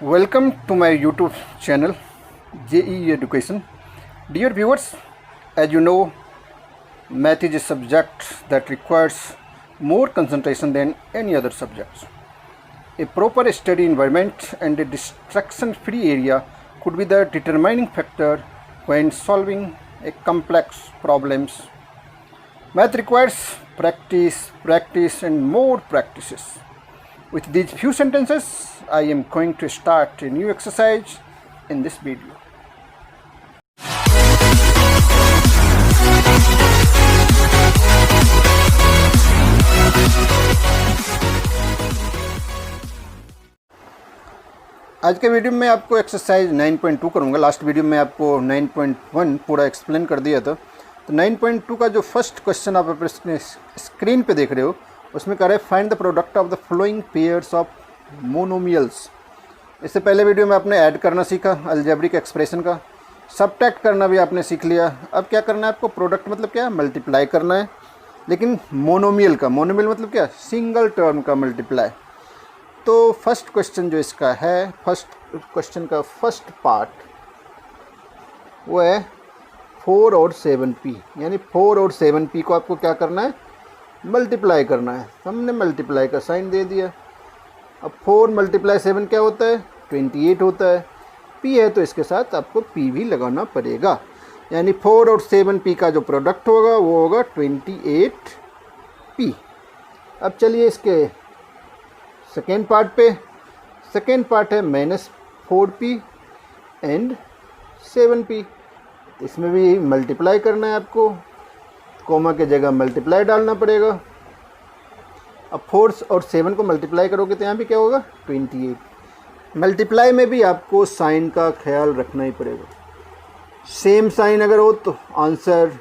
Welcome to my YouTube channel JEE Education. Dear viewers, as you know, math is a subject that requires more concentration than any other subjects. A proper study environment and a distraction-free area could be the determining factor when solving a complex problems. Math requires practice and more practices. With these few sentences, I am going to start a new exercise in this video. आज के video में आपको exercise 9.2 करूँगा। Last video में आपको 9.1 पूरा explain कर दिया था। तो 9.2 का जो फर्स्ट क्वेश्चन आप अपने स्क्रीन पे देख रहे हो, उसमें कह रहे हैं find the product of the flowing pairs of monomials. इससे पहले वीडियो में आपने ऐड करना सीखा, अलजेब्रिक एक्सप्रेशन का, सबट्रैक्ट करना भी आपने सीख लिया। अब क्या करना है आपको? प्रोडक्ट मतलब क्या? मल्टीप्लाई करना है, लेकिन मोनोमियल का। मोनोमियल मतलब क्या? सिंगल टर्म का मल्टीप्लाई। तो फर्स्ट क्वेश्चन जो इसका है, फर्स्ट क्वेश्चन का फर्स्ट पार्ट वो है 4 और 7p, यानी 4 और 7p को आपको क्या करना है? मल्टीप्लाई करना है। हमने मल्टीप्लाई का साइन दे दिया। अब 4 × 7 क्या होता है? 28 होता है। p है तो इसके साथ आपको p भी लगाना पड़ेगा, यानी 4 और 7p का जो प्रोडक्ट होगा वो होगा 28p। अब चलिए इसके सेकेंड पार्ट पे। सेकेंड पार्ट है -4p एंड 7p। इसमें भी मल्टीप्लाई करना है आपको, कोमा के जगह मल्टीप्लाई डालना पड़ेगा। अब 4 और 7 को मल्टीप्लाई करोगे तो यहाँ भी क्या होगा? 28। मल्टीप्लाई में भी आपको साइन का ख्याल रखना ही पड़ेगा। सेम साइन अगर हो तो आंसर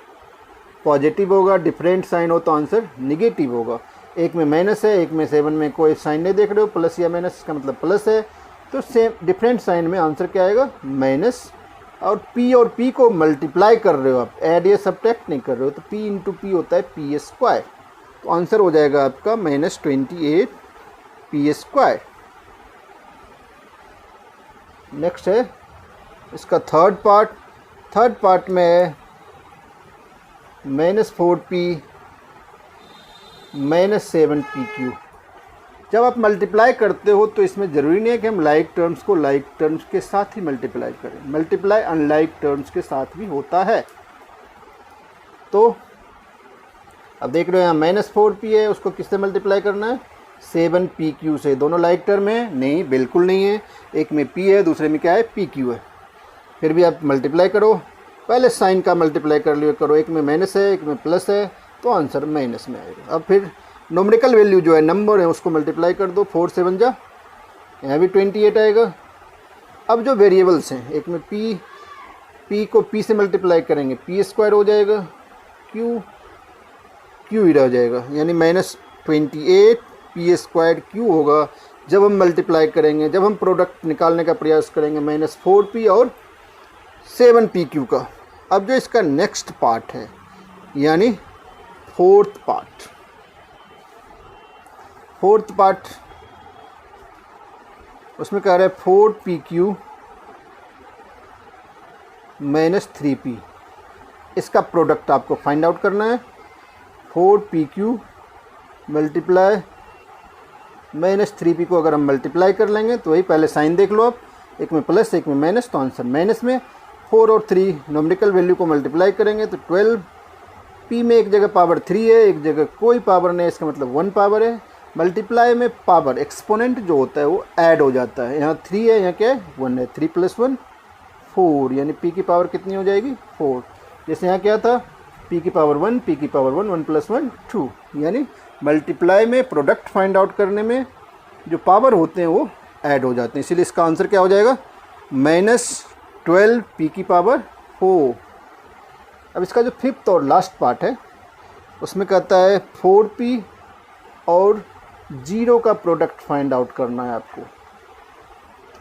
पॉजिटिव होगा, डिफरेंट साइन हो तो आंसर निगेटिव होगा। एक में माइनस है, एक में 7 में कोई साइन नहीं देख रहे हो, प्लस या माइनस, इसका मतलब प्लस है, तो सेम डिफरेंट साइन में आंसर क्या आएगा? माइनस। और p को मल्टीप्लाई कर रहे हो आप, ऐड या सब्ट्रैक्ट नहीं कर रहे हो, तो p इंटू पी होता है p²। तो आंसर हो जाएगा आपका -28p²। नेक्स्ट है इसका थर्ड पार्ट। थर्ड पार्ट में है -4p -7p³। जब आप मल्टीप्लाई करते हो तो इसमें ज़रूरी नहीं है कि हम लाइक टर्म्स को लाइक टर्म्स के साथ ही मल्टीप्लाई करें। मल्टीप्लाई अनलाइक टर्म्स के साथ भी होता है। तो अब देख रहे हो यहाँ -4p है, उसको किससे मल्टीप्लाई करना है? 7p³ से। दोनों लाइक टर्म है? नहीं, बिल्कुल नहीं है। एक में p है, दूसरे में क्या है? pq है। फिर भी आप मल्टीप्लाई करो, पहले साइन का मल्टीप्लाई कर लिया करो। एक में माइनस है, एक में प्लस है, तो आंसर माइनस में आएगा। अब फिर नोमेरिकल वैल्यू जो है, नंबर है, उसको मल्टीप्लाई कर दो। 4 7 जा, यहाँ भी 28 आएगा। अब जो वेरिएबल्स हैं, एक में p को p से मल्टीप्लाई करेंगे, p² हो जाएगा, q ही रह जाएगा, यानी -28p² होगा। जब हम मल्टीप्लाई करेंगे, जब हम प्रोडक्ट निकालने का प्रयास करेंगे -4p और 7p³ का। अब जो इसका नेक्स्ट पार्ट है, यानी फोर्थ पार्ट उसमें कह रहा है 4pq -3p। इसका प्रोडक्ट आपको फाइंड आउट करना है। 4pq मल्टीप्लाई -3p को अगर हम मल्टीप्लाई कर लेंगे तो वही, पहले साइन देख लो आप, एक में प्लस एक में माइनस, तो आंसर माइनस में। 4 और 3 नोमेरिकल वैल्यू को मल्टीप्लाई करेंगे तो 12। p में एक जगह पावर 3 है, एक जगह कोई पावर नहीं, इसका मतलब 1 पावर है। मल्टीप्लाई में पावर एक्सपोनेंट जो होता है वो ऐड हो जाता है। यहाँ 3 है, यहाँ क्या है? 1 है। 3 + 1 4, यानी p की पावर कितनी हो जाएगी? 4। जैसे यहाँ क्या था? p की पावर 1, p की पावर 1, 1 + 1 2। यानी मल्टीप्लाई में प्रोडक्ट फाइंड आउट करने में जो पावर होते हैं वो ऐड हो जाते हैं, इसीलिए इसका आंसर क्या हो जाएगा? -12p⁴। अब इसका जो फिफ्थ और लास्ट पार्ट है, उसमें कहता है 4p और 0 का प्रोडक्ट फाइंड आउट करना है आपको।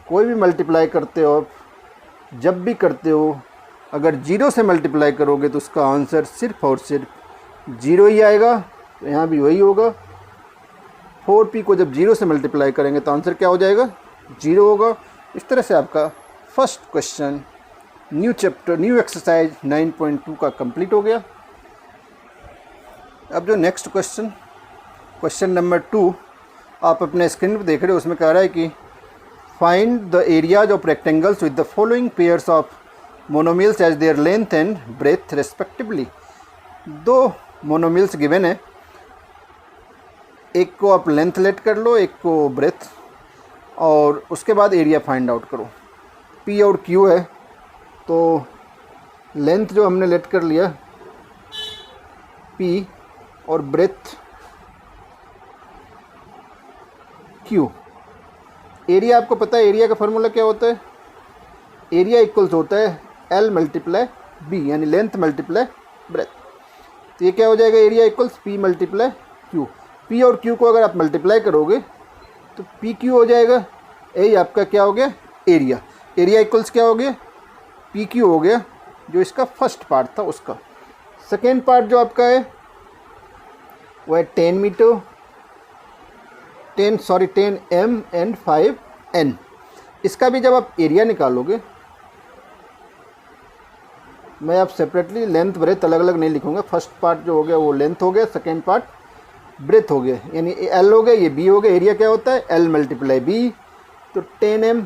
कोई भी मल्टीप्लाई करते हो आप, जब भी करते हो, अगर 0 से मल्टीप्लाई करोगे तो उसका आंसर सिर्फ और सिर्फ 0 ही आएगा। तो यहाँ भी वही होगा। 4p को जब 0 से मल्टीप्लाई करेंगे तो आंसर क्या हो जाएगा? 0 होगा। इस तरह से आपका first question new chapter new exercise 9.2 का कंप्लीट हो गया। अब जो नेक्स्ट क्वेश्चन नंबर 2 आप अपने स्क्रीन पर देख रहे हो, उसमें कह रहा है कि find the areas of rectangles with the following pairs of monomials as their length and breadth respectively. 2 monomials given है, एक को आप लेंथ लेट कर लो, एक को ब्रेथ, और उसके बाद एरिया फाइंड आउट करो। P और Q है, तो लेंथ जो हमने लेट कर लिया P और ब्रेथ Q। एरिया आपको पता है, एरिया का फार्मूला क्या होता है, एरिया इक्वल्स होता है L मल्टीप्लाई B, यानी लेंथ मल्टीप्लाई ब्रेथ। तो ये क्या हो जाएगा, area equals P multiply Q। P और Q को अगर आप मल्टीप्लाई करोगे तो PQ हो जाएगा, यही आपका क्या हो गया, एरिया। एरिया इक्वल्स क्या हो गया, PQ हो गया, जो इसका फर्स्ट पार्ट था उसका। सेकेंड पार्ट जो आपका है वो है 10 M एंड 5 N। इसका भी जब आप एरिया निकालोगे, मैं आप सेपरेटली लेंथ ब्रेथ अलग अलग नहीं लिखूंगा। फर्स्ट पार्ट जो हो गया वो लेंथ हो गया, सेकेंड पार्ट ब्रेथ हो गया, यानी L हो गया, ये B हो गया। एरिया क्या होता है, L मल्टीप्लाई B, तो 10M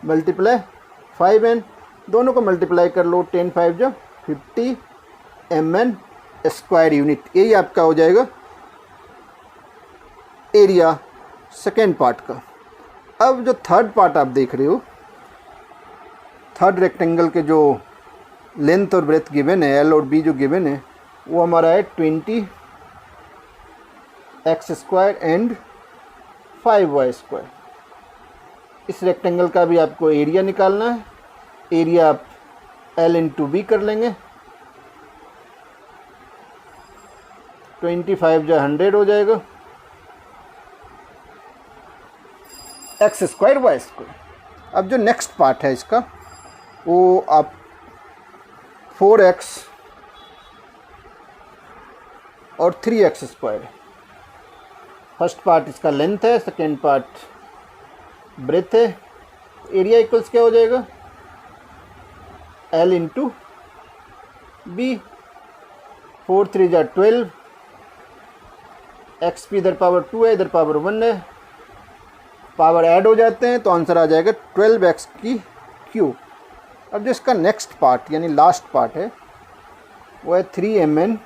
मल्टीप्लाई 5N, दोनों को मल्टीप्लाई कर लो, 10 5 जो 50 MN स्क्वायर यूनिट। यही आपका हो जाएगा एरिया सेकेंड पार्ट का। अब जो थर्ड पार्ट आप देख रहे हो, थर्ड रेक्टेंगल के जो लेंथ और ब्रेथ गिवन है, L और B जो गिवन है, वो हमारा है 20x² एंड 5y²। इस रेक्टेंगल का भी आपको एरिया निकालना है। एरिया आप L इंटू B कर लेंगे, 25 जो 100 हो जाएगा, x² y²। अब जो नेक्स्ट पार्ट है इसका, वो आप 4x और 3x²। फर्स्ट पार्ट इसका लेंथ है, सेकेंड पार्ट ब्रेथ है। एरिया इक्वल्स क्या हो जाएगा, L इंटू B, 4 3 जा 12, XP इधर पावर 2 है, इधर पावर 1 है, पावर ऐड हो जाते हैं तो आंसर आ जाएगा 12x³ अब जो इसका नेक्स्ट पार्ट यानी लास्ट पार्ट है वो है 3mn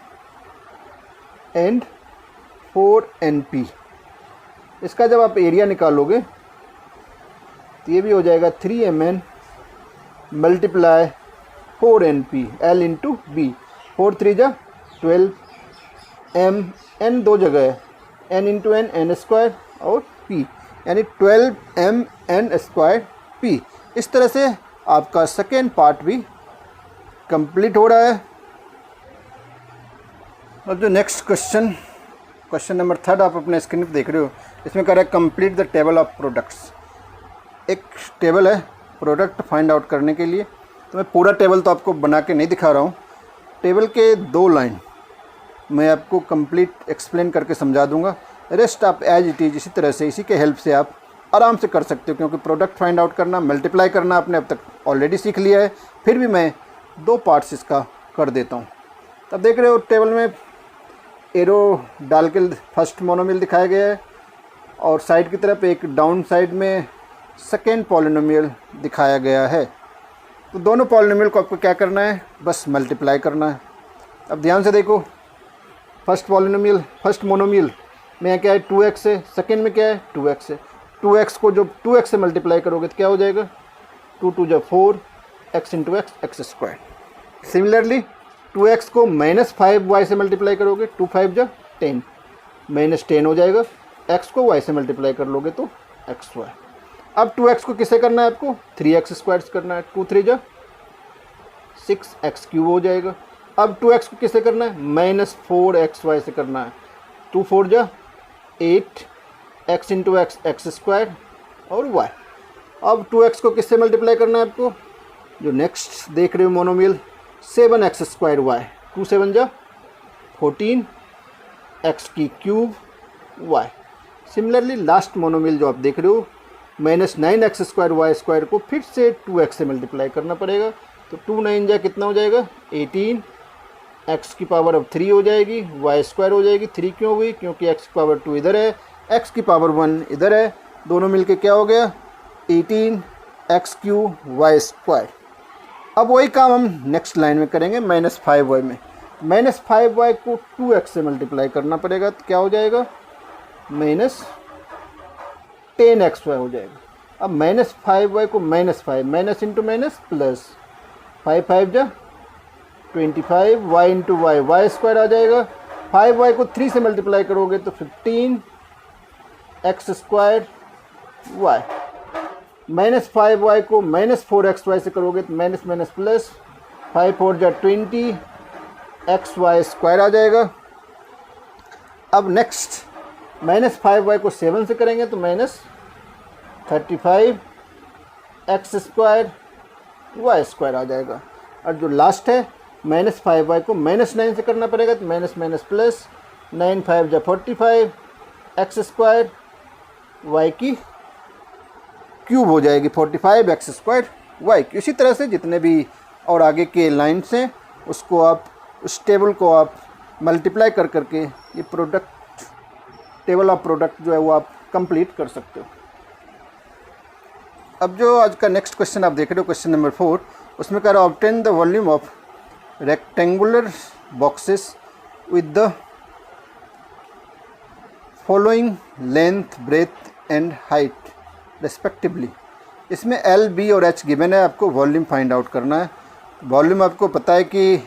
एंड 4np। इसका जब आप एरिया निकालोगे तो ये भी हो जाएगा 3mn multiply 4np L into B, 4 3 जा 12, m n दो जगह है, n into N N square और p यानी 12mn² p। इस तरह से आपका सेकेंड पार्ट भी कंप्लीट हो रहा है। अब जो नेक्स्ट क्वेश्चन नंबर 3 आप अपने स्क्रीन पर देख रहे हो, इसमें कह रहा है complete the table of products. एक टेबल है प्रोडक्ट फाइंड आउट करने के लिए, तो मैं पूरा टेबल तो आपको बना के नहीं दिखा रहा हूँ। टेबल के 2 लाइन मैं आपको कंप्लीट एक्सप्लेन करके समझा दूंगा, रेस्ट आप एज इट इज़ इसी तरह से इसी के हेल्प से आप आराम से कर सकते हो, क्योंकि प्रोडक्ट फाइंड आउट करना मल्टीप्लाई करना आपने अब तक ऑलरेडी सीख लिया है। फिर भी मैं 2 पार्ट्स इसका कर देता हूँ। तब देख रहे हो टेबल में एरो डाल के फर्स्ट मोनोमियल दिखाया गया है और साइड की तरफ एक डाउन साइड में सेकेंड पॉलिनोमियल दिखाया गया है। तो दोनों पॉलिनोमियल को आपको क्या करना है, बस मल्टीप्लाई करना है। अब ध्यान से देखो, फर्स्ट मोनोमियल में क्या है 2x है, सेकेंड में क्या है 2x है। 2x को जब 2x से मल्टीप्लाई करोगे तो क्या हो जाएगा 2 2 जब 4 x into x x²। Similarly 2x को -5y से मल्टीप्लाई करोगे 2 5 जब 10 -10 हो जाएगा। x को y से मल्टीप्लाई कर लोगे तो xy। अब 2x को किसे करना है आपको 3x² करना है, 2 3 जब 6x³ हो जाएगा। अब 2x को किसे करना है -4xy से करना है, 2 4 जा 8 x इंटू एक्स x² और y। अब 2x को किससे मल्टीप्लाई करना है आपको, जो नेक्स्ट देख रहे हो मोनोमियल 7x² y, 2 7 जा 14 x³ y। Similarly last monomial जो आप देख रहे हो -9x² को फिर से 2x से मल्टीप्लाई करना पड़ेगा। तो 2 9 जा कितना हो जाएगा 18, x की पावर अब 3 हो जाएगी, y² हो जाएगी। 3 क्यों हुई? क्योंकि x की पावर 2 इधर है, x की पावर 1 इधर है, दोनों मिलके क्या हो गया 18x³ y²। अब वही काम हम नेक्स्ट लाइन में करेंगे -5y में। -5y को 2x से मल्टीप्लाई करना पड़ेगा तो क्या हो जाएगा -10xy हो जाएगा। अब -5y को -5 माइनस इंटू माइनस प्लस 5 5 जा 25, y इंटू वाई y² आ जाएगा। 5y को 3 से मल्टीप्लाई करोगे तो 15x² y। -5y को -4xy से करोगे तो माइनस माइनस प्लस 5 4 जा 20xy² आ जाएगा। अब नेक्स्ट -5y को 7 से करेंगे तो -35x² y² आ जाएगा। और जो लास्ट है -5y को -9 से करना पड़ेगा तो माइनस माइनस प्लस 9 5 जा 45x² y की क्यूब हो जाएगी 45x² y। इसी तरह से जितने भी और आगे के लाइन्स हैं उसको आप उस टेबल को आप मल्टीप्लाई कर करके ये प्रोडक्ट टेबल ऑफ प्रोडक्ट जो है वो आप कंप्लीट कर सकते हो। अब जो आज का नेक्स्ट क्वेश्चन आप देख रहे हो क्वेश्चन नंबर 4, उसमें कह रहा है obtain the volume of rectangular boxes with the following length breadth and height respectively. इसमें L, B और H गिवन है, आपको वॉल्यूम फाइंड आउट करना है। वॉल्यूम आपको पता है कि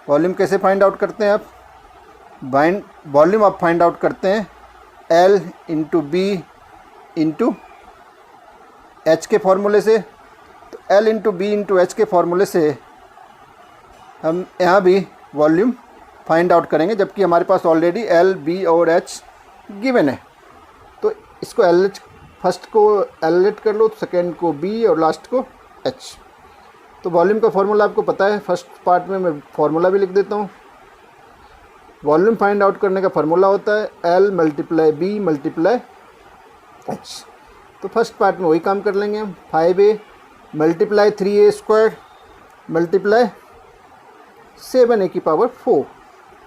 वॉल्यूम कैसे फाइंड आउट करते हैं आप, वॉल्यूम आप फाइंड आउट करते हैं L into B into H के फॉर्मूले से। तो L into B into H के फॉर्मूले से हम यहाँ भी वॉल्यूम फाइंड आउट करेंगे, जबकि हमारे पास ऑलरेडी L, B और H गिवन है। तो इसको LH फर्स्ट को L कर लो, सेकेंड को B और लास्ट को H। तो वॉल्यूम का फॉर्मूला आपको पता है, फर्स्ट पार्ट में मैं फॉर्मूला भी लिख देता हूँ। वॉल्यूम फाइंड आउट करने का फार्मूला होता है L multiply B multiply H। तो फर्स्ट पार्ट में वही काम कर लेंगे हम, 5a multiply 3a² multiply 7a की पावर 4।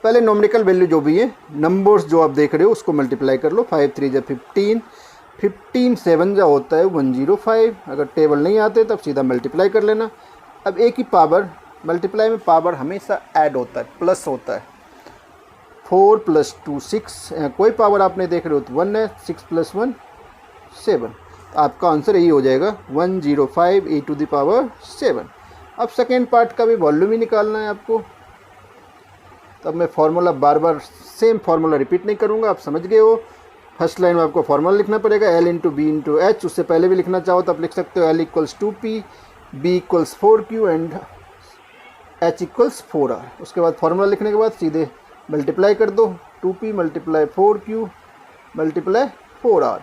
पहले नोमिनिकल वैल्यू जो भी है, नंबर्स जो आप देख रहे हो उसको मल्टीप्लाई कर लो। 5 3 जा 15, 15 7 जा होता है 105। अगर टेबल नहीं आते तब सीधा मल्टीप्लाई कर लेना। अब a की पावर, मल्टीप्लाई में पावर हमेशा ऐड होता है, प्लस होता है। 4 + 2 6, कोई पावर आप नहीं देख रहे हो तो 1 है, 6 + 1 7। तो आपका आंसर यही हो जाएगा 105a⁷। अब सेकेंड पार्ट का भी वॉल्यूम ही निकालना है आपको। तब मैं फार्मूला बार बार सेम फार्मूला रिपीट नहीं करूँगा, आप समझ गए हो। फर्स्ट लाइन में आपको फार्मूला लिखना पड़ेगा L into B into H। उससे पहले भी लिखना चाहो तो आप लिख सकते हो L = 2P, B = 4Q and H = 4R। उसके बाद फार्मूला लिखने के बाद सीधे मल्टीप्लाई कर दो, 2P multiply 4Q multiply 4R।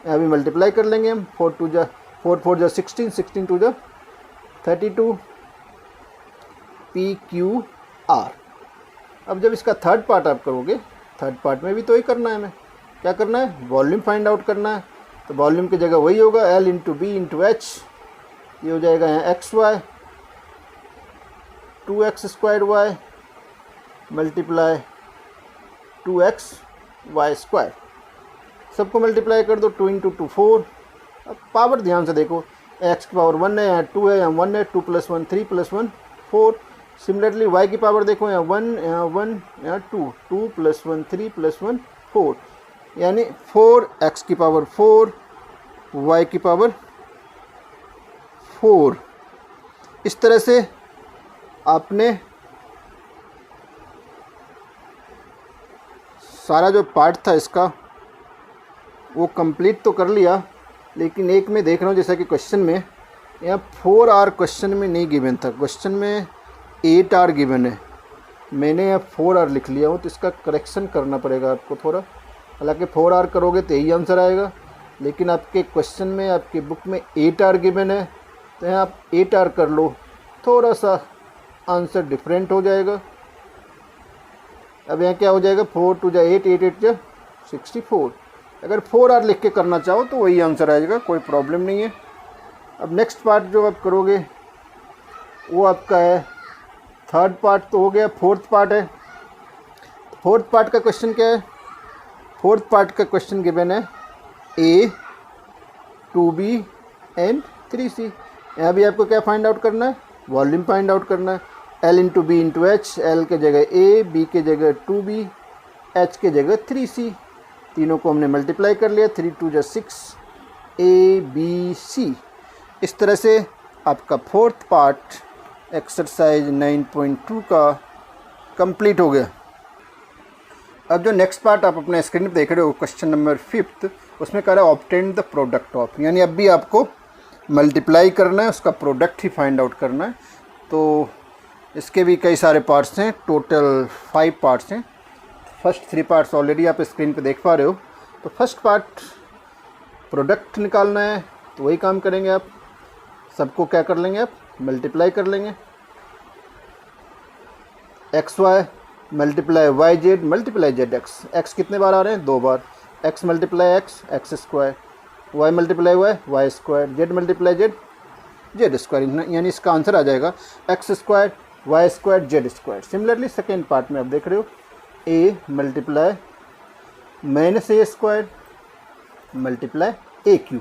यहाँ भी मल्टीप्लाई कर लेंगे हम, 4 4 जा 16, 16 2 जा 32 PQR। अब जब इसका थर्ड पार्ट आप करोगे, थर्ड पार्ट में भी तो ही करना है, हमें क्या करना है, वॉल्यूम फाइंड आउट करना है। तो वॉल्यूम की जगह वही होगा L into B into H। ये हो जाएगा यहाँ XY 2x² मल्टीप्लाई 2xy²। सबको मल्टीप्लाई कर दो, 2 इंटू 2 4। अब पावर ध्यान से देखो, x की पावर 1 है, यहाँ 2 है, यहाँ 1 है, 2 + 1 3 + 1 4। सिमिलरली y की पावर देखो, यहाँ 1 यहाँ 1 यहाँ 2, 2 + 1 3 + 1 4, यानी 4x की पावर 4 y की पावर 4। इस तरह से आपने सारा जो पार्ट था इसका वो कंप्लीट तो कर लिया, लेकिन एक में देख रहा हूँ जैसा कि क्वेश्चन में यहाँ 4R क्वेश्चन में नहीं गिवन था, क्वेश्चन में 8R गिवन है। मैंने यहाँ 4R लिख लिया हूँ, तो इसका करेक्शन करना पड़ेगा आपको थोड़ा। हालांकि 4R करोगे तो यही आंसर आएगा, लेकिन आपके क्वेश्चन में आपके बुक में 8R गिवन है, तो यहाँ आप 8R कर लो, थोड़ा सा आंसर डिफरेंट हो जाएगा। अब यहाँ क्या हो जाएगा, 4 2 जा 8, 8 8 जा 64। अगर 4R लिख के करना चाहो तो वही आंसर आएगा, कोई प्रॉब्लम नहीं है। अब नेक्स्ट पार्ट जो आप करोगे वो आपका है, थर्ड पार्ट तो हो गया, फोर्थ पार्ट है। फोर्थ पार्ट का क्वेश्चन क्या है? फोर्थ पार्ट का क्वेश्चन गिवन है A, 2B एंड 3C। यहाँ भी आपको क्या फाइंड आउट करना है? वॉल्यूम फाइंड आउट करना है। L into B into H, L के जगह A, B के जगह 2B, H के जगह 3C। तीनों को हमने मल्टीप्लाई कर लिया, 3 2 जा 6, A B C। इस तरह से आपका फोर्थ पार्ट एक्सरसाइज 9.2 का कंप्लीट हो गया। अब जो नेक्स्ट पार्ट आप अपने स्क्रीन पर देख रहे हो, क्वेश्चन नंबर 5, उसमें कह रहा है ऑब्टेन द प्रोडक्ट ऑफ, यानी अब भी आपको मल्टीप्लाई करना है, उसका प्रोडक्ट ही फाइंड आउट करना है। तो इसके भी कई सारे पार्ट्स हैं, टोटल 5 पार्ट्स हैं। फर्स्ट 3 पार्ट्स ऑलरेडी आप स्क्रीन पे देख पा रहे हो। तो फर्स्ट पार्ट प्रोडक्ट निकालना है, तो वही काम करेंगे आप। सबको क्या कर लेंगे आप? मल्टीप्लाई कर लेंगे। X Y multiply Y Z multiply Z X. X कितने बार आ रहे हैं? 2 बार। X multiply X, X square. Y multiply Y, Y square. Z multiply Z, Z square. यानी इसका आंसर आ जाएगा X square Y square Z square. Similarly second part में आप देख रहे हो A multiply minus A square multiply A Q.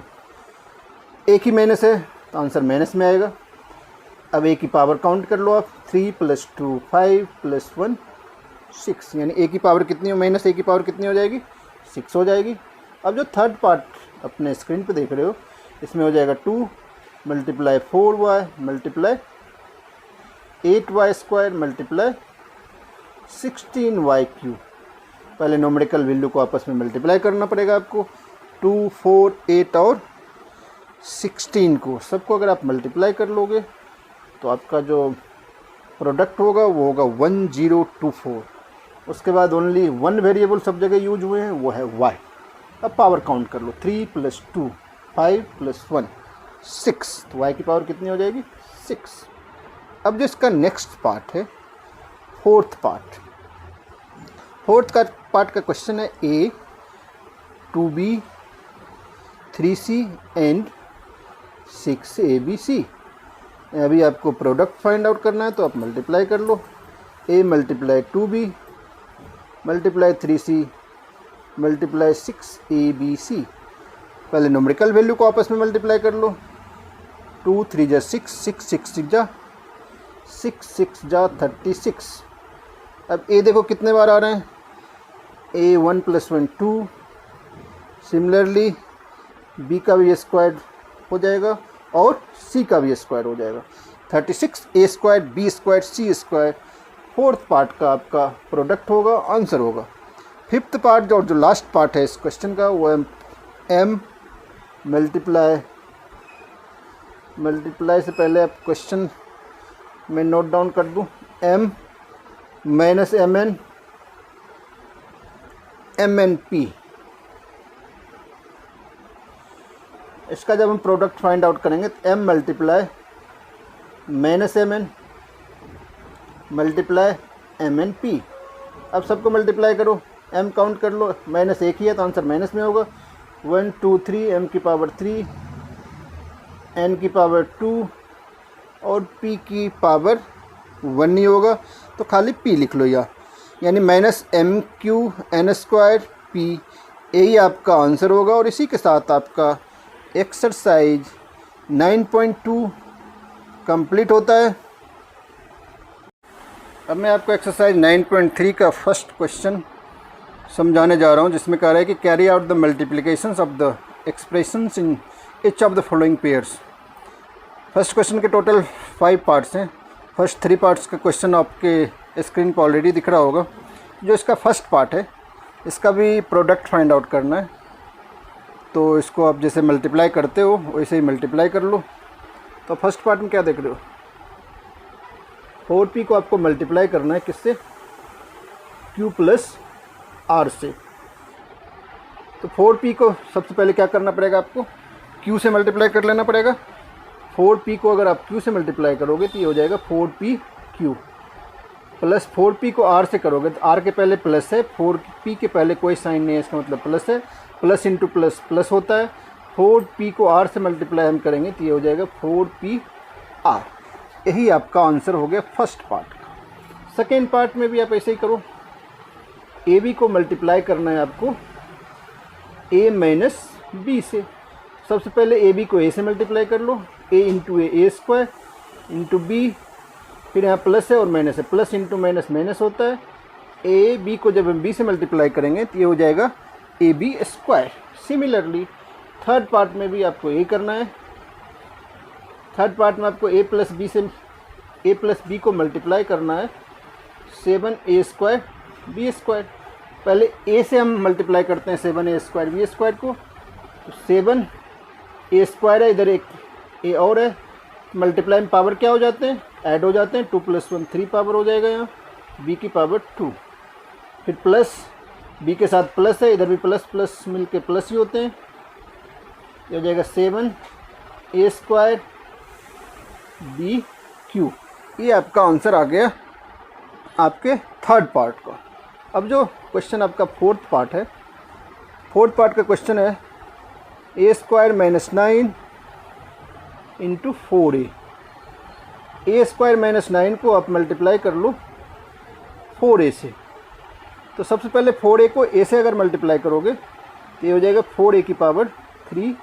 एक ही माइनस है तो आंसर माइनस में आएगा। अब ए की पावर काउंट कर लो आप, 3 + 2 5 + 1 6। यानी ए की पावर कितनी हो? माइनस ए की पावर कितनी हो जाएगी? 6 हो जाएगी। अब जो थर्ड पार्ट अपने स्क्रीन पे देख रहे हो, इसमें हो जाएगा 2 multiply 4y multiply 8y square multiply 16y Q. पहले नोमेरिकल वैल्यू को आपस में मल्टीप्लाई करना पड़ेगा आपको। 2 4 8 और 16 को सबको अगर आप मल्टीप्लाई कर लोगे तो आपका जो प्रोडक्ट होगा वो होगा 1024। उसके बाद ओनली 1 वेरिएबल सब जगह यूज हुए हैं, वो है y। अब पावर काउंट कर लो, 3 + 2 5 + 1 6। तो y की पावर कितनी हो जाएगी? 6। अब जो इसका नेक्स्ट पार्ट है, फोर्थ पार्ट। फोर्थ का पार्ट का क्वेश्चन है A, 2B, 3C and 6ABC। अभी आपको प्रोडक्ट फाइंड आउट करना है, तो आप मल्टीप्लाई कर लो। A multiply 2B multiply 3C multiply 6ABC। पहले नोमेरिकल वैल्यू को आपस में मल्टीप्लाई कर लो। 2 3 जा 6, 6 6 जा 6 6 जा 36। अब ए देखो कितने बार आ रहे हैं? ए 1 + 1 2। सिमिलरली बी का भी स्क्वायर हो जाएगा और सी का भी स्क्वायर हो जाएगा। 36 ए स्क्वायर बी स्क्वायर सी स्क्वायर फोर्थ पार्ट का आपका प्रोडक्ट होगा, आंसर होगा। फिफ्थ पार्ट जो लास्ट पार्ट है इस क्वेश्चन का, वो एम मल्टीप्लाई से पहले आप क्वेश्चन में नोट डाउन कर दूँ, m माइनस mn mnp। इसका जब हम प्रोडक्ट फाइंड आउट करेंगे तो m multiply minus mn multiply mnp। अब सबको मल्टीप्लाई करो, m काउंट कर लो, माइनस एक ही है तो आंसर माइनस में होगा। 1 2 3 m की पावर 3 n की पावर 2 और p की पावर 1 नहीं होगा तो खाली p लिख लो यानी minus M Q N square P, यही आपका आंसर होगा। और इसी के साथ आपका एक्सरसाइज 9.2 कंप्लीट होता है। अब मैं आपको एक्सरसाइज 9.3 का फर्स्ट क्वेश्चन समझाने जा रहा हूँ, जिसमें कह रहा है कि carry out the multiplications of the expressions in each of the following pairs. First question के टोटल 5 पार्ट्स हैं। फर्स्ट 3 पार्ट्स का क्वेश्चन आपके स्क्रीन पर ऑलरेडी दिख रहा होगा। जो इसका फर्स्ट पार्ट है, इसका भी प्रोडक्ट फाइंड आउट करना है, तो इसको आप जैसे मल्टीप्लाई करते हो वैसे ही मल्टीप्लाई कर लो। तो फर्स्ट पार्ट में क्या देख रहे हो? 4p को आपको मल्टीप्लाई करना है किससे? q + r से। तो 4p को सबसे पहले क्या करना पड़ेगा आपको? q से मल्टीप्लाई कर लेना पड़ेगा। 4p को अगर आप q से मल्टीप्लाई करोगे तो ये हो जाएगा 4pq। प्लस 4p को r से करोगे तो r के पहले प्लस है, 4p के पहले कोई साइन नहीं है, इसका मतलब प्लस है, प्लस इंटू प्लस प्लस होता है। 4p को r से मल्टीप्लाई हम करेंगे तो ये हो जाएगा 4pr। यही आपका आंसर हो गया फर्स्ट पार्ट का। सेकेंड पार्ट में भी आप ऐसे ही करो, ab को मल्टीप्लाई करना है आपको a माइनस b से। सबसे पहले ab को a से मल्टीप्लाई कर लो, a into A square into b, फिर यहाँ प्लस है और माइनस है, प्लस इंटू माइनस माइनस होता है। ए बी को जब हम b से मल्टीप्लाई करेंगे तो ये हो जाएगा A B square. Similarly third part में भी आपको ये करना है। थर्ड पार्ट में आपको a प्लस बी को मल्टीप्लाई करना है 7a स्क्वायर बी स्क्वायर। पहले a से हम मल्टीप्लाई करते हैं 7a स्क्वायर बी स्क्वायर को, तो 7a स्क्वायर है, इधर एक a और है, मल्टीप्लाई में पावर क्या हो जाते हैं, ऐड हो जाते हैं, 2 + 1 3 पावर हो जाएगा यहाँ b की पावर 2। फिर प्लस b के साथ प्लस है, इधर भी प्लस प्लस मिल के प्लस ही होते हैं, ये हो जाएगा 7a स्क्वायर बी क्यू। ये आपका आंसर आ गया आपके थर्ड पार्ट का। अब जो क्वेश्चन आपका फोर्थ पार्ट है, फोर्थ पार्ट का क्वेश्चन है a square minus 9 into 4a। a square minus 9 को आप मल्टीप्लाई कर लो 4a से। तो सबसे पहले 4a को a से अगर मल्टीप्लाई करोगे तो ये हो जाएगा 4a की पावर 3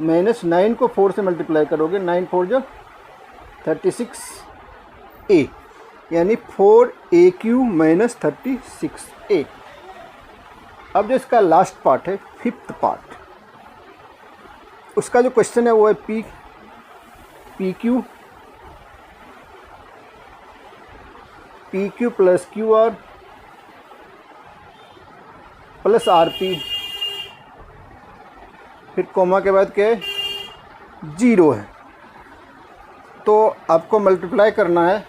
माइनस 9 को 4 से मल्टीप्लाई करोगे, 9 4 जो 36a, यानी 4aq माइनस 36a। अब जो इसका लास्ट पार्ट है, फिफ्थ पार्ट, उसका जो क्वेश्चन है वो है PQ plus QR plus RP, फिर कोमा के बाद क्या है, 0 है। तो आपको मल्टीप्लाई करना है,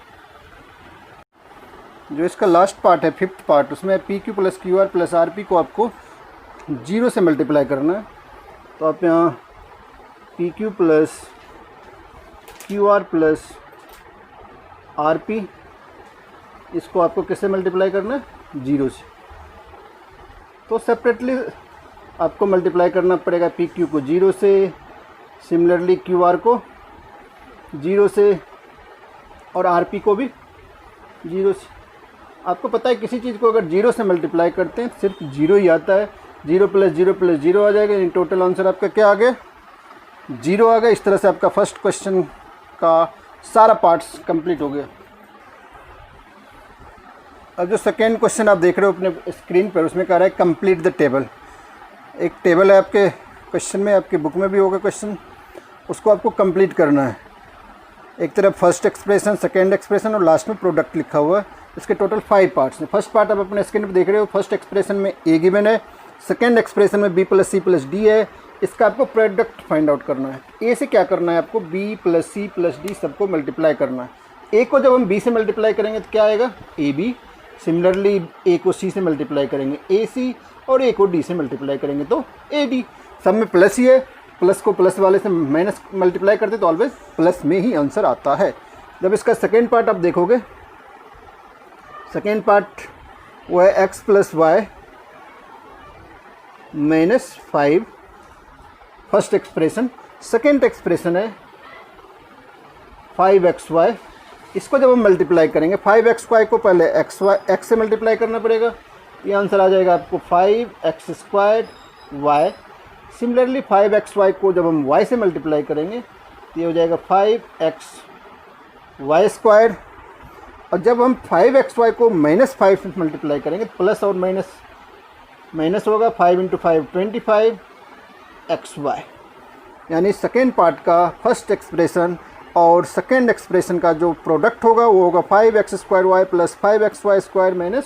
जो इसका लास्ट पार्ट है फिफ्थ पार्ट, उसमें PQ plus QR plus RP को आपको 0 से मल्टीप्लाई करना है। तो आप यहाँ PQ plus QR plus RP, इसको आपको किससे मल्टीप्लाई करना है, 0 से। तो सेपरेटली आपको मल्टीप्लाई करना पड़ेगा PQ को 0 से, सिमिलरली QR को 0 से, और RP को भी 0 से। आपको पता है किसी चीज़ को अगर 0 से मल्टीप्लाई करते हैं सिर्फ 0 ही आता है, 0 प्लस 0 प्लस 0 आ जाएगा, यानी टोटल आंसर आपका क्या आ गया, 0 आ गया। इस तरह से आपका फर्स्ट क्वेश्चन का सारा पार्ट्स कंप्लीट हो गया। अब जो सेकेंड क्वेश्चन आप देख रहे हो अपने स्क्रीन पर, उसमें कह रहा है कंप्लीट द टेबल। एक टेबल है आपके क्वेश्चन में, आपकी बुक में भी होगा क्वेश्चन, उसको आपको कंप्लीट करना है। एक तरफ फर्स्ट एक्सप्रेशन, सेकेंड एक्सप्रेशन और लास्ट में प्रोडक्ट लिखा हुआ है। इसके टोटल 5 पार्ट्स हैं। फर्स्ट पार्ट आप अपने स्क्रीन पर देख रहे हो, फर्स्ट एक्सप्रेशन में a गिवन है, सेकेंड एक्सप्रेशन में b plus c plus d है। इसका आपको प्रोडक्ट फाइंड आउट करना है। a से क्या करना है आपको, b plus c plus d सबको मल्टीप्लाई करना है। a को जब हम b से मल्टीप्लाई करेंगे तो क्या आएगा, ab। सिमिलरली a को c से मल्टीप्लाई करेंगे ac, और a को d से मल्टीप्लाई करेंगे तो ad। सब में प्लस ही है, प्लस को प्लस वाले से माइनस मल्टीप्लाई करते तो ऑलवेज प्लस में ही आंसर आता है। जब इसका सेकेंड पार्ट आप देखोगे, सेकेंड पार्ट वो है x plus Y minus 5, first expression. Second expression है 5xy। इसको जब हम मल्टीप्लाई करेंगे, 5xy को पहले x से मल्टीप्लाई करना पड़ेगा, ये आंसर आ जाएगा आपको 5x² y। सिमिलरली 5xy को जब हम y से मल्टीप्लाई करेंगे तो ये हो जाएगा 5xy²। और जब हम 5xy को -5 से मल्टीप्लाई करेंगे तो प्लस और माइनस होगा, 5 × 5 25xy। यानी सेकेंड पार्ट का फर्स्ट एक्सप्रेशन और सेकेंड एक्सप्रेशन का जो प्रोडक्ट होगा वो होगा 5x² y plus 5xy²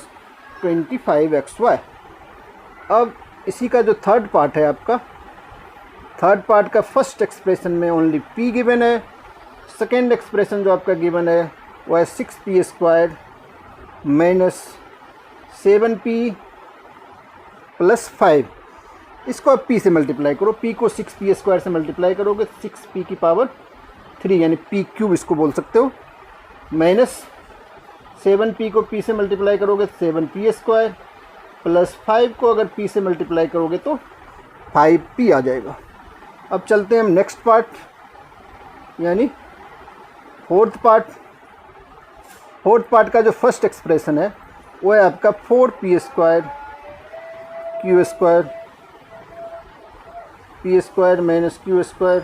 -25xy। अब इसी का जो थर्ड पार्ट है आपका, थर्ड पार्ट का फर्स्ट एक्सप्रेशन में ओनली p गिवन है, सेकेंड एक्सप्रेशन जो आपका गिवन है वो है 6p² -7p प्लस 5। इसको आप p से मल्टीप्लाई करो, p को 6p² से मल्टीप्लाई करोगे 6p की पावर 3, यानी p क्यूब इसको बोल सकते हो, 7p को p से मल्टीप्लाई करोगे तो 7p² प्लस 5 को अगर p से मल्टीप्लाई करोगे तो 5p आ जाएगा। अब चलते हैं हम नेक्स्ट पार्ट यानी फोर्थ पार्ट। फोर्थ पार्ट का जो फर्स्ट एक्सप्रेशन है वो है आपका 4p² q² p² minus q²।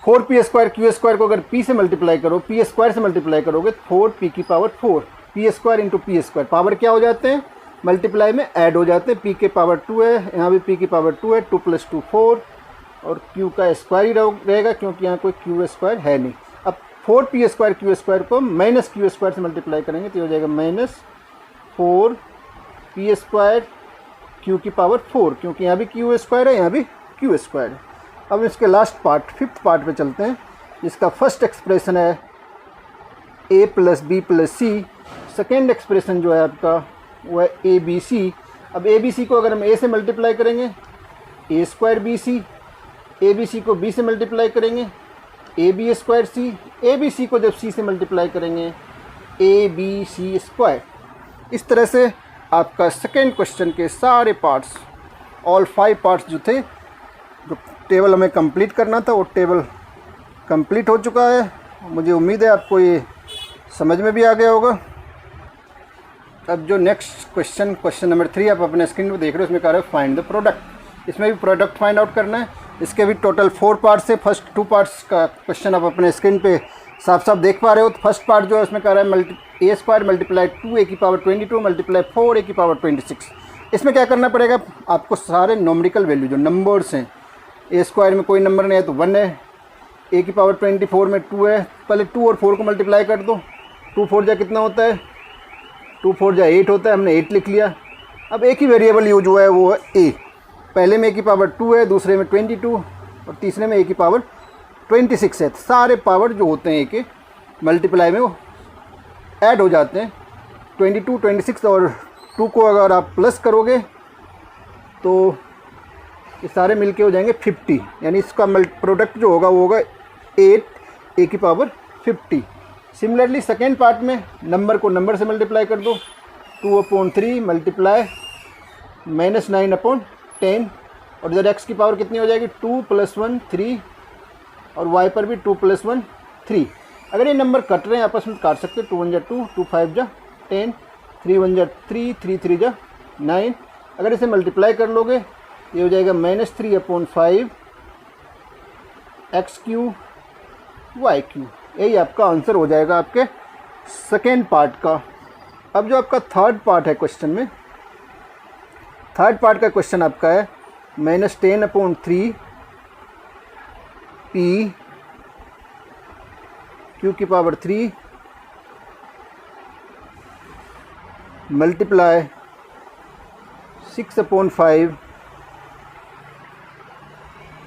4p² q² को अगर p से मल्टीप्लाई करो, p² से मल्टीप्लाई करोगे 4p⁴ p² into p²। Power क्या हो जाते हैं? मल्टीप्लाई में ऐड हो जाते हैं। p के पावर 2 है, यहाँ भी p की पावर 2 है, 2 + 2 4 और q का स्क्वायर ही रहेगा क्योंकि यहाँ कोई q² है नहीं। अब 4p² q² को माइनस q² से मल्टीप्लाई करेंगे तो हो जाएगा -4p² q की पावर 4 क्योंकि यहाँ भी q² है, यहाँ भी q² है। अब इसके लास्ट पार्ट फिफ्थ पार्ट पे चलते हैं जिसका फर्स्ट एक्सप्रेशन है a + b + c। Second expression जो है आपका वो है abc। अब abc को अगर हम a से मल्टीप्लाई करेंगे a² bc, abc को b से मल्टीप्लाई करेंगे ab² c, abc को जब c से मल्टीप्लाई करेंगे abc²। इस तरह से आपका सेकेंड क्वेश्चन के सारे पार्ट्स, ऑल 5 पार्ट्स जो थे, जो टेबल हमें कंप्लीट करना था वो टेबल कंप्लीट हो चुका है। मुझे उम्मीद है आपको ये समझ में भी आ गया होगा। अब जो नेक्स्ट क्वेश्चन नंबर 3 आप अपने स्क्रीन पर देख रहे हो, उसमें कह रहे हो फाइंड द प्रोडक्ट। इसमें भी प्रोडक्ट फाइंड आउट करना है। इसके भी टोटल 4 पार्ट्स है। फर्स्ट 2 पार्ट्स का क्वेश्चन आप अपने स्क्रीन पे साफ साफ देख पा रहे हो। तो फर्स्ट पार्ट जो है उसमें कह रहा है a² × 2 a⁴ मल्टीप्लाई 4 a⁴26। इसमें क्या करना पड़ेगा आपको? सारे नॉमरिकल वैल्यू जो नंबर्स हैं, a² में कोई नंबर नहीं है तो 1 है, a⁴ में 2 है, पहले 2 और 4 को मल्टीप्लाई कर दो। 2 4 जा कितना होता है? 2 4 जा 8 होता है, हमने 8 लिख लिया। अब एक ही वेरिएबल यूज हुआ है वो है a। पहले में a⁴ है, दूसरे में 22 और तीसरे में a⁴26 है। सारे पावर जो होते हैं a के मल्टीप्लाई में वो ऐड हो जाते हैं। 22 26 और 2 को अगर आप प्लस करोगे तो ये सारे मिलके हो जाएंगे 50, यानी इसका प्रोडक्ट जो होगा वो होगा 8 a⁴50। सिमिलरली सेकेंड पार्ट में नंबर को नंबर से मल्टीप्लाई कर दो। 2/3 मल्टीप्लाई -9/10 और इधर x की पावर कितनी हो जाएगी? 2 + 1 3 और y पर भी 2 + 1 3। अगर ये नंबर कट रहे हैं आपस में काट सकते हैं। 2 1 जा 2, 2 5 जा 10, 3 1 जा 3, 3 3 जा 9। अगर इसे मल्टीप्लाई कर लोगे ये हो जाएगा -3/5 x³ y³। यही आपका आंसर हो जाएगा आपके सेकेंड पार्ट का। अब जो आपका थर्ड पार्ट है क्वेश्चन में, थर्ड पार्ट का क्वेश्चन आपका है -10/3 p q की power 3 multiply 6/5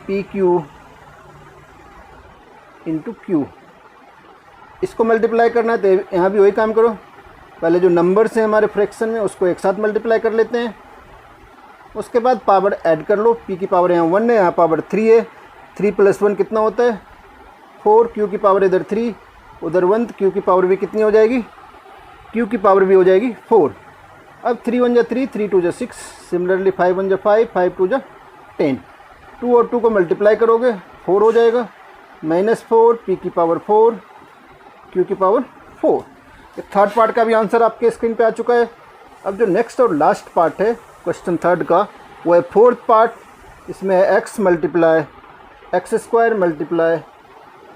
pq into q। इसको मल्टीप्लाई करना है तो यहाँ भी वही काम करो। पहले जो नंबर्स हैं हमारे फ्रैक्शन में उसको एक साथ मल्टीप्लाई कर लेते हैं, उसके बाद पावर ऐड कर लो। p की पावर यहाँ 1 है, यहाँ पावर 3 है। 3 + 1 कितना होता है? 4। q की पावर इधर 3 उधर 1, तो q की पावर भी कितनी हो जाएगी? q की पावर भी हो जाएगी 4। अब 3 1 जा 3, 3 2 जा 6। सिमिलरली 5 1 जा 5, 5 2 जा 10। 2 और 2 को मल्टीप्लाई करोगे 4 हो जाएगा। -4 p की पावर 4 q की पावर 4। थर्ड पार्ट का भी आंसर आपके स्क्रीन पे आ चुका है। अब जो नेक्स्ट और लास्ट पार्ट है क्वेश्चन थर्ड का वो है फोर्थ पार्ट। इसमें है x multiply x² multiply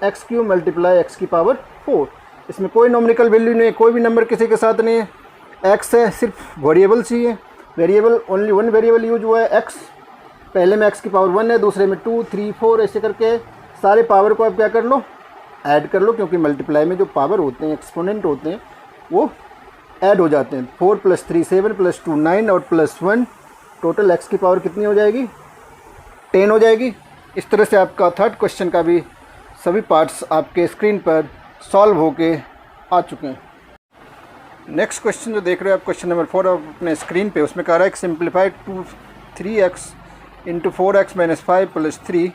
x³ multiply x की पावर 4। इसमें कोई नॉमिकल वैल्यू नहीं है, कोई भी नंबर किसी के साथ नहीं है। x है, सिर्फ वेरिएबल्स ही है। वेरिएबल ओनली 1 वेरिएबल यूज हुआ है x। पहले में x की पावर 1 है, दूसरे में 2 3 4 ऐसे करके सारे पावर को आप क्या कर लो? ऐड कर लो, क्योंकि मल्टीप्लाई में जो पावर होते हैं, एक्सपोनेंट होते हैं, वो ऐड हो जाते हैं। 4 + 3 7 + 2 9 और +1 टोटल x की पावर कितनी हो जाएगी? 10 हो जाएगी। इस तरह से आपका थर्ड क्वेश्चन का भी सभी पार्ट्स आपके स्क्रीन पर सॉल्व होके आ चुके हैं। नेक्स्ट क्वेश्चन जो देख रहे हो आप, क्वेश्चन नंबर 4 अपने स्क्रीन पे, उसमें कह रहा है simplified 3x × 4x - 5 + 3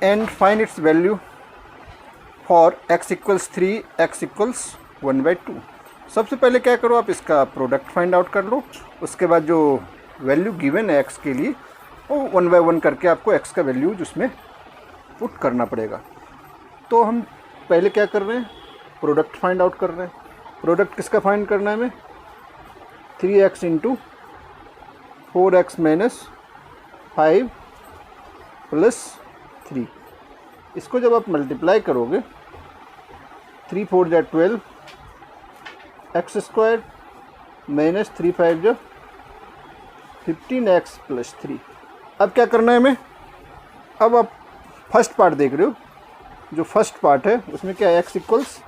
and find its value for x equals 3 x equals 1/2। सबसे पहले क्या करो, आप इसका प्रोडक्ट फाइंड आउट कर लो। उसके बाद जो वैल्यू गिवन है x के लिए वो 1/1 करके आपको x का वैल्यू उसमें पुट करना पड़ेगा। तो हम पहले क्या कर रहे हैं, प्रोडक्ट फाइंड आउट कर रहे हैं। प्रोडक्ट किसका फाइंड करना है हमें, 3x into 4x minus 5 plus 3। इसको जब आप मल्टीप्लाई करोगे 3 4 जा 12 एक्स स्क्वायर माइनस 3 5 जा 15x प्लस 3। अब क्या करना है हमें, अब आप फर्स्ट पार्ट देख रहे हो, जो फर्स्ट पार्ट है उसमें क्या है, x इक्वल्स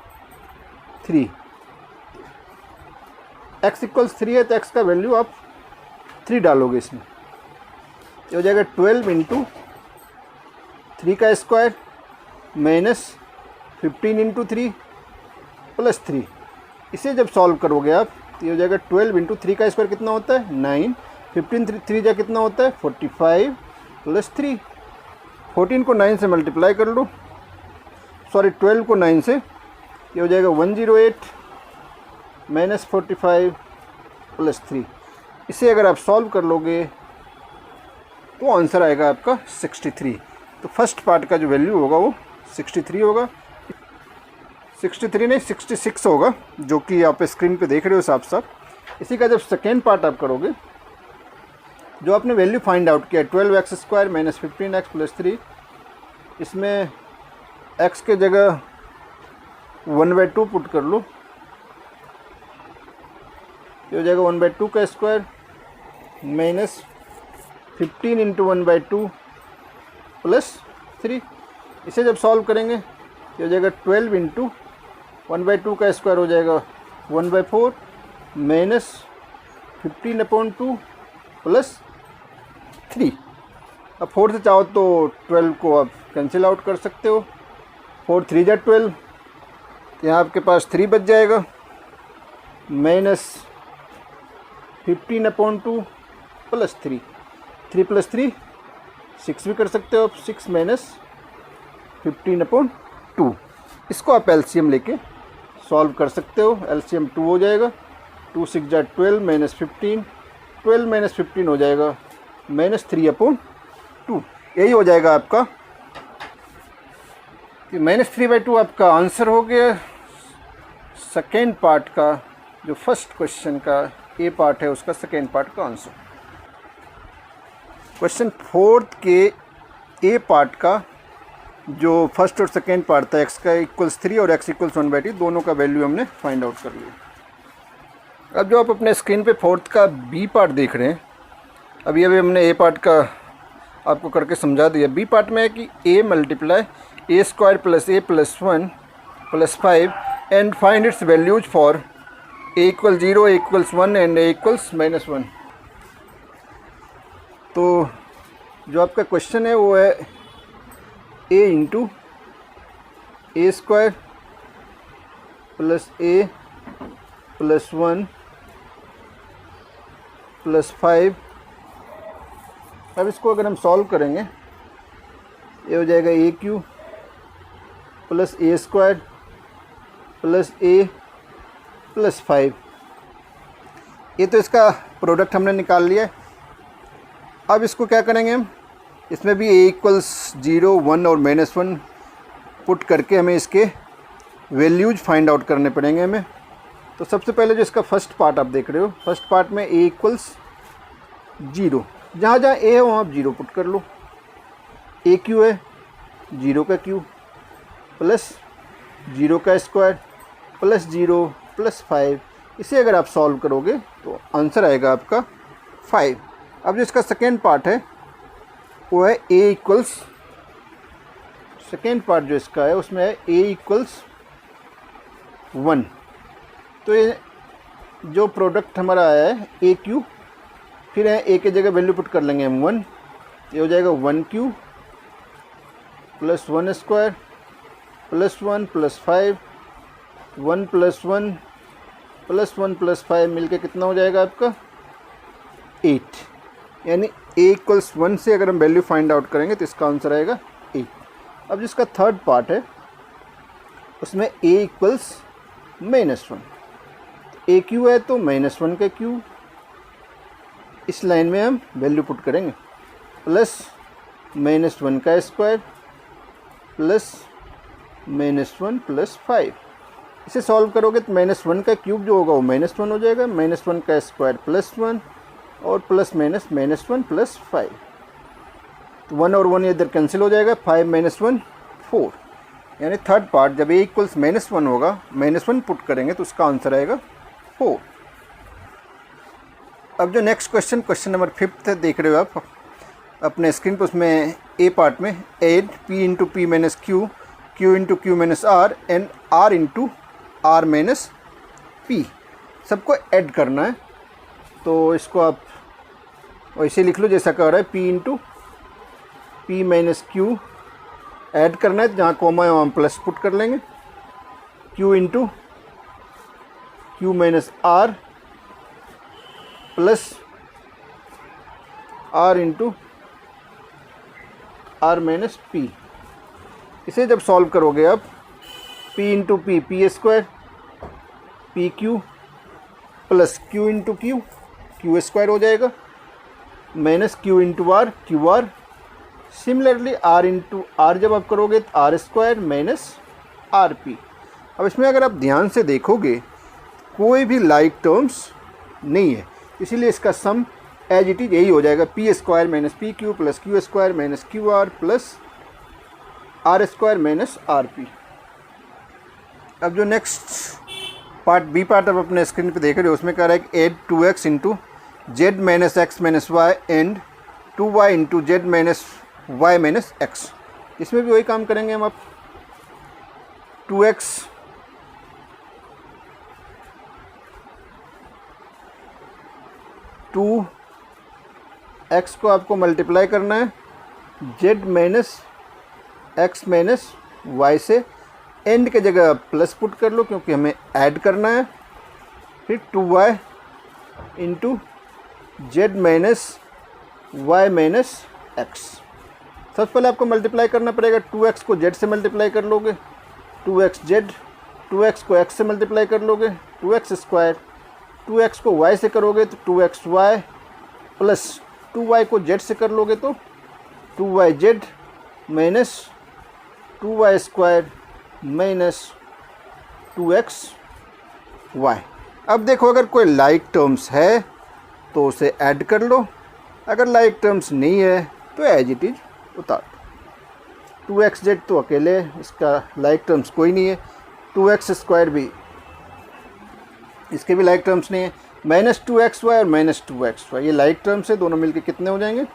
3। x इक्वल्स 3 है तो x का वैल्यू आप 3 डालोगे इसमें, ये हो जाएगा 12 इंटू 3 का स्क्वायर माइनस 15 इंटू 3 प्लस 3। इसे जब सॉल्व करोगे आप तो ये हो जाएगा 12 इंटू 3 का स्क्वायर कितना होता है 9, 15 3 जा कितना होता है 45 प्लस 3। 14 को 9 से मल्टीप्लाई कर लो, सॉरी 12 को 9 से, ये हो जाएगा 108 माइनस 45 प्लस 3। इसे अगर आप सॉल्व कर लोगे तो आंसर आएगा आपका 63। तो फर्स्ट पार्ट का जो वैल्यू होगा वो 63 होगा, 63 नहीं 66 होगा, जो कि आप स्क्रीन पे देख रहे हो साफ साफ। इसी का जब सेकेंड पार्ट आप करोगे, जो आपने वैल्यू फाइंड आउट किया 12x square minus 15x plus 3, इसमें x के जगह 1/2 पुट कर लो, ये हो जाएगा 1/2 का स्क्वायर माइनस 15 इंटू 1/2 प्लस 3। इसे जब सॉल्व करेंगे ये हो जाएगा 12 इंटू 1/2 का स्क्वायर हो जाएगा 1/4 माइनस 15/2 प्लस 3। अब 4 से चाहो तो 12 को आप कैंसिल आउट कर सकते हो, 4 3 जा 12, तो यहाँ आपके पास 3 बच जाएगा माइनस 15/2 प्लस 3, 3 प्लस 3 6 भी कर सकते हो आप, 6 माइनस 15/2। इसको आप एलसीएम लेके सॉल्व कर सकते हो, एलसीएम 2 हो जाएगा, 2 6 जा 12 माइनस 15, 12 माइनस 15 हो जाएगा माइनस 3/2। यही हो जाएगा आपका कि माइनस 3/2 आपका आंसर हो गया सेकेंड पार्ट का, जो फर्स्ट क्वेश्चन का ए पार्ट है उसका सेकेंड पार्ट का आंसर। क्वेश्चन 4 के ए पार्ट का जो फर्स्ट और सेकेंड पार्ट था, x का इक्वल्स 3 और x इक्वल्स 1/2, दोनों का वैल्यू हमने फाइंड आउट कर लिया। अब जो आप अपने स्क्रीन पे फोर्थ का बी पार्ट देख रहे हैं, अभी हमने ए पार्ट का आपको करके समझा दिया। बी पार्ट में है कि a multiply A square plus A plus 1 plus 5 and find its values for a equal 0, a equals 1 and a equals -1। तो जो आपका क्वेश्चन है वो है a into A square plus A plus 1 plus 5। अब इसको अगर हम सॉल्व करेंगे ये हो जाएगा ए क्यू प्लस ए स्क्वायर प्लस ए प्लस 5। ये तो इसका प्रोडक्ट हमने निकाल लिया है। अब इसको क्या करेंगे हम, इसमें भी a इक्वल्स 0, 1 और -1 पुट करके हमें इसके वैल्यूज फाइंड आउट करने पड़ेंगे हमें। तो सबसे पहले जो इसका फर्स्ट पार्ट आप देख रहे हो, फर्स्ट पार्ट में a इक्वल्स 0, जहाँ जहाँ a है वहाँ आप 0 पुट कर लो। a क्यू है 0 का क्यू प्लस 0 का स्क्वायर प्लस 0 प्लस 5। इसे अगर आप सॉल्व करोगे तो आंसर आएगा आपका 5। अब जो इसका सेकेंड पार्ट है वो है a इक्वल्स, सेकेंड पार्ट जो इसका है उसमें है a इक्वल्स 1। तो ये जो प्रोडक्ट हमारा आया है ए क्यू, फिर है a के जगह वैल्यू पुट कर लेंगे हम 1, ये हो जाएगा 1 Q plus 1 square plus 1 plus 5, 1 plus 1 plus 1 plus 5 मिलके कितना हो जाएगा आपका 8। यानी a इक्वल्स 1 से अगर हम वैल्यू फाइंड आउट करेंगे तो इसका आंसर आएगा 8। अब जिसका थर्ड पार्ट है उसमें a इक्वल्स -1, ए क्यू है तो -1 का क्यू, इस लाइन में हम वैल्यू पुट करेंगे, प्लस -1 का स्क्वायर प्लस -1 प्लस 5। इसे सॉल्व करोगे तो -1 का क्यूब जो होगा वो -1 हो जाएगा, -1 का स्क्वायर +1 और प्लस -1 प्लस 5, तो 1 और 1 इधर कैंसिल हो जाएगा, 5 - 1 4, यानी थर्ड पार्ट जब a इक्वल्स -1 होगा, -1 पुट करेंगे तो उसका आंसर आएगा 4। अब जो नेक्स्ट क्वेश्चन नंबर 5 देख रहे हो आप अपने स्क्रीन पर, उसमें ए पार्ट में add p into P minus Q, q into Q minus R and r into R minus P, सबको ऐड करना है। तो इसको आप वैसे लिख लो जैसा कह रहा है, p into P minus Q add करना है, जहाँ कॉमा है वहाँ प्लस पुट कर लेंगे, q into Q minus R plus r into R minus P. इसे जब सॉल्व करोगे आप, p into P P square, P Q plus q into Q Q square हो जाएगा, minus q into R Q R. Similarly r into R जब आप करोगे तो R square minus R P. अब इसमें अगर आप ध्यान से देखोगे कोई भी लाइक टर्म्स नहीं है, इसीलिए इसका सम एज इट इज यही हो जाएगा, P square minus P Q plus Q square minus Q R plus R square minus R P. अब जो नेक्स्ट पार्ट बी पार्ट आप अपने स्क्रीन पे देख रहे हो, उसमें कह रहा है कि add 2x into Z minus X minus Y and 2y into Z minus Y minus X. इसमें भी वही काम करेंगे हम। अब 2x x को आपको मल्टीप्लाई करना है z minus X minus Y से, एंड के जगह प्लस पुट कर लो क्योंकि हमें ऐड करना है, फिर 2y into Z minus Y minus X. सबसे पहले आपको मल्टीप्लाई करना पड़ेगा, 2x को z से मल्टीप्लाई कर लोगे, 2x z, 2x को x से मल्टीप्लाई कर लोगे, 2x स्क्वायर, 2x को y से करोगे तो 2xy प्लस 2y को z से कर लोगे तो 2yz minus 2y square minus 2xy। अब देखो अगर कोई लाइक टर्म्स है तो उसे ऐड कर लो, अगर लाइक टर्म्स नहीं है तो एज इट इज उतार दो। 2xz तो अकेले, इसका लाइक टर्म्स कोई नहीं है, 2x स्क्वायर भी, इसके भी लाइक टर्म्स नहीं है, माइनस 2xy और माइनस 2xy ये लाइक टर्म्स है, दोनों मिलके कितने हो जाएंगे,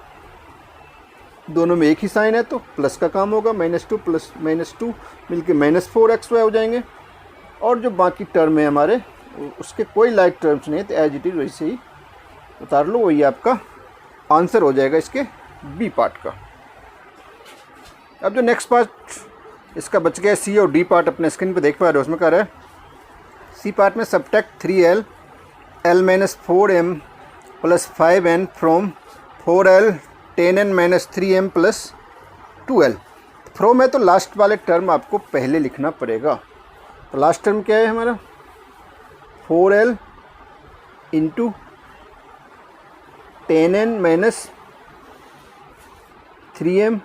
दोनों में एक ही साइन है तो प्लस का काम होगा, -2 प्लस -2 मिलके -4xy हो जाएंगे। और जो बाकी टर्म है हमारे उसके कोई लाइक टर्म्स नहीं है, तो एज इट इज वैसे ही उतार लो, वही आपका आंसर हो जाएगा इसके बी पार्ट का। अब जो नेक्स्ट पार्ट इसका बच गया सी और डी पार्ट अपने स्क्रीन पे देख पा रहे हो, उसमें कह रहा है सी पार्ट में subtract 3l l minus 4m plus 5n from 4l 10n minus 3m plus 2l। From है तो लास्ट वाले टर्म आपको पहले लिखना पड़ेगा। तो लास्ट टर्म क्या है हमारा, 4l into 10n minus 3m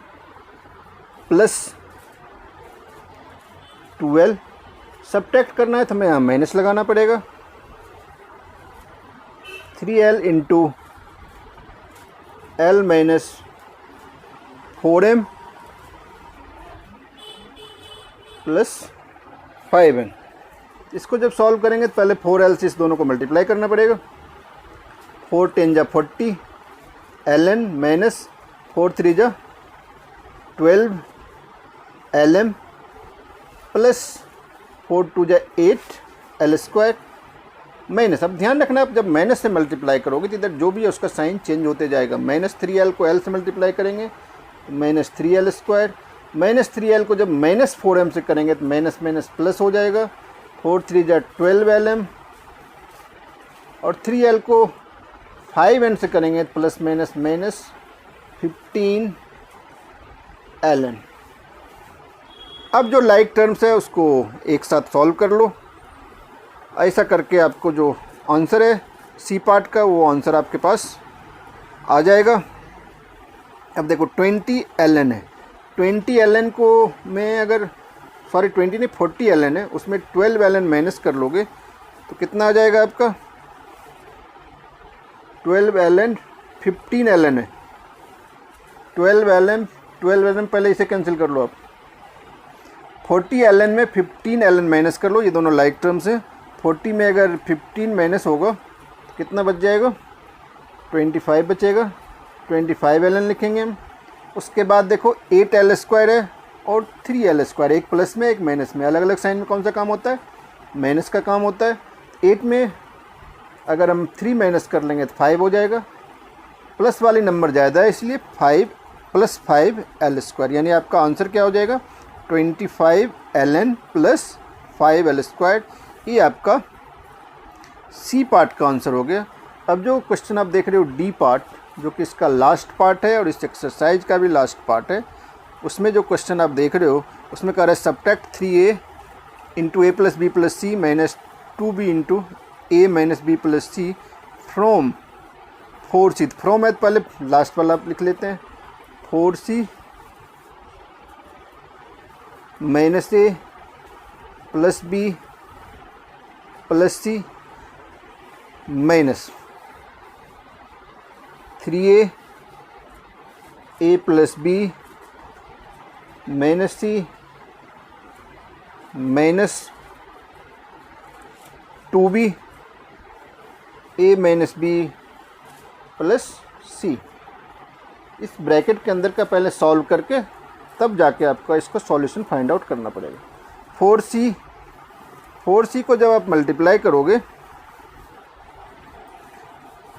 plus 2l। Subtract करना है तो हमें यहाँ माइनस लगाना पड़ेगा, 3l into l minus 4m plus 5n। इसको जब सॉल्व करेंगे तो पहले 4l से इस दोनों को मल्टीप्लाई करना पड़ेगा, 4 10 जा 40 ln माइनस 4 3 जा 12 lm प्लस 4 2 जा 8 l स्क्वायर माइनस। अब ध्यान रखना, आप जब माइनस से मल्टीप्लाई करोगे तो इधर जो भी है उसका साइन चेंज होते जाएगा। -3l को l से मल्टीप्लाई करेंगे तो -3l स्क्वायर, -3l को जब -4m से करेंगे तो माइनस माइनस प्लस हो जाएगा, 4 3 जा 12 lm और 3l को 5n से करेंगे तो प्लस माइनस माइनस 15 ln। अब जो लाइक टर्म्स है उसको एक साथ सॉल्व कर लो। ऐसा करके आपको जो आंसर है सी पार्ट का वो आंसर आपके पास आ जाएगा। अब देखो 20 ln है, 20 ln को मैं अगर 20 नहीं 40 ln है, उसमें 12 ln माइनस कर लोगे तो कितना आ जाएगा आपका 12 ln 15 ln है। 12 ln पहले इसे कैंसिल कर लो आप। 40 ln में 15 ln माइनस कर लो, ये दोनों लाइक टर्म्स हैं। 40 में अगर 15 माइनस होगा तो कितना बच जाएगा 25 बचेगा। 25 ln लिखेंगे हम। उसके बाद देखो 8 l स्क्वायर है और 3 l स्क्वायर, एक प्लस में एक माइनस में। अलग अलग साइन में कौन सा काम होता है, माइनस का काम होता है। 8 में अगर हम 3 माइनस कर लेंगे तो 5 हो जाएगा। प्लस वाली नंबर ज़्यादा है इसलिए 5 + 5 l स्क्वायर, यानी आपका आंसर क्या हो जाएगा 25 ln + 5 l स्क्वायर। ये आपका सी पार्ट का आंसर हो गया। अब जो क्वेश्चन आप देख रहे हो डी पार्ट, जो कि इसका लास्ट पार्ट है और इस एक्सरसाइज का भी लास्ट पार्ट है, उसमें जो क्वेश्चन आप देख रहे हो उसमें कह रहा है subtract 3a × a + b + c - 2b × a - b + c from 4c। From है तो पहले लास्ट वाला आप लिख लेते हैं। 4c - a + b + c minus 3a a + b - c minus 2b a - b + c। इस ब्रैकेट के अंदर का पहले सॉल्व करके तब जाके आपका इसका सॉल्यूशन फाइंड आउट करना पड़ेगा। 4c को जब आप मल्टीप्लाई करोगे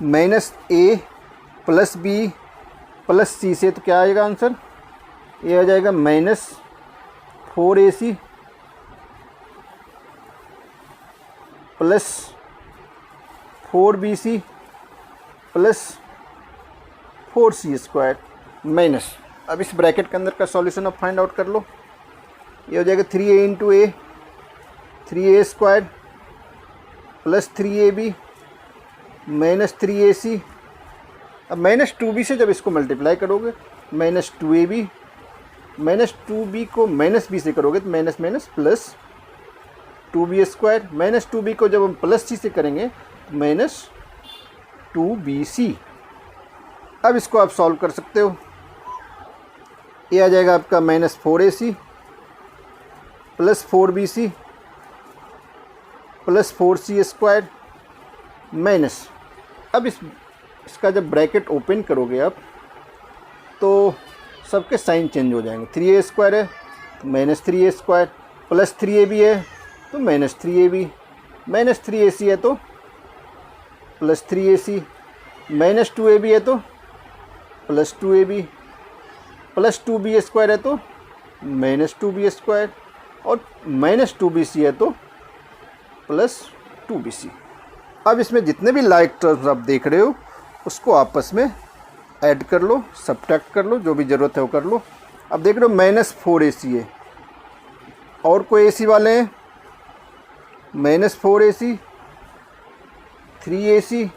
-a + b + c से तो क्या आएगा आंसर, ये आ जाएगा -4ac + 4bc + 4c square minus. अब इस ब्रैकेट के अंदर का सॉल्यूशन आप फाइंड आउट कर लो। ये हो जाएगा 3a × a 3a square + 3ab - 3ac। अब -2b से जब इसको मल्टीप्लाई करोगे -2ab -2b को -b से करोगे तो minus minus plus 2b square. -2b को जब हम +c से करेंगे तो -2bc। अब इसको आप सॉल्व कर सकते हो। ये आ जाएगा आपका -4ac + 4bc + 4c square minus. अब इसका जब ब्रैकेट ओपन करोगे आप तो सबके साइन चेंज हो जाएंगे। 3a स्क्वायर है तो -3a स्क्वायर, + 3ab है तो -3ab, -3ac है तो +3ac, -2ab है तो +2ab, +2b स्क्वायर है तो -2b स्क्वायर और -2bc है तो +2bc। अब इसमें जितने भी लाइक टर्म्स आप देख रहे हो उसको आपस में ऐड कर लो, सब्ट्रैक्ट कर लो, जो भी ज़रूरत है वो कर लो। अब देख रहे हो -4ac है और कोई ac वाले हैं -4ac 3ac।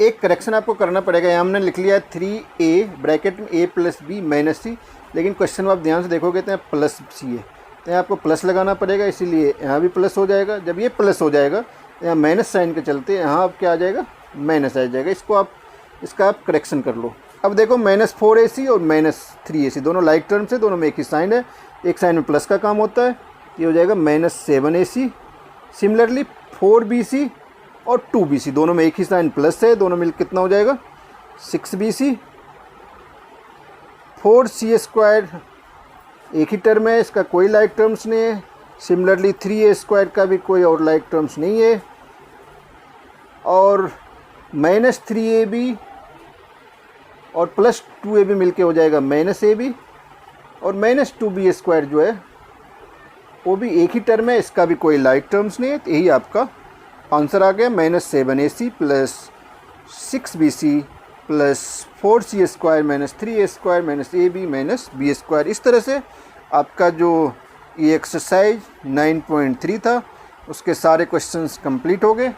एक करेक्शन आपको करना पड़ेगा, यहाँ हमने लिख लिया है 3a ब्रैकेट में a + b - c, लेकिन क्वेश्चन में आप ध्यान से देखोगे तो यहाँ +c है तो यहाँ आपको प्लस लगाना पड़ेगा, इसीलिए यहाँ भी प्लस हो जाएगा। जब ये प्लस हो जाएगा तो यहाँ माइनस साइन के चलते यहाँ आप क्या आ जाएगा माइनस आ जाएगा। इसका आप करेक्शन कर लो। अब देखो -4ac और -3ac दोनों लाइक टर्म्स है, दोनों में एक ही साइन है, एक साइन में प्लस का काम होता है। ये हो जाएगा -7ac। सिमिलरली 4bc और 2bc दोनों में एक ही साइन प्लस है, दोनों मिल कितना हो जाएगा 6bc। 4c स्क्वायर एक ही टर्म है, इसका कोई लाइक टर्म्स नहीं है। सिमिलरली 3a स्क्वायर का भी कोई और लाइक टर्म्स नहीं है। और -3ab और +2ab मिलके हो जाएगा -ab और -2b स्क्वायर जो है वो भी एक ही टर्म है, इसका भी कोई लाइक टर्म्स नहीं है। तो यही आपका आंसर आ गया -7ac + 6bc plus 4c² minus 3a² minus ab minus b²। इस तरह से आपका जो ये एक्सरसाइज 9.3 था उसके सारे क्वेश्चंस कंप्लीट हो गए।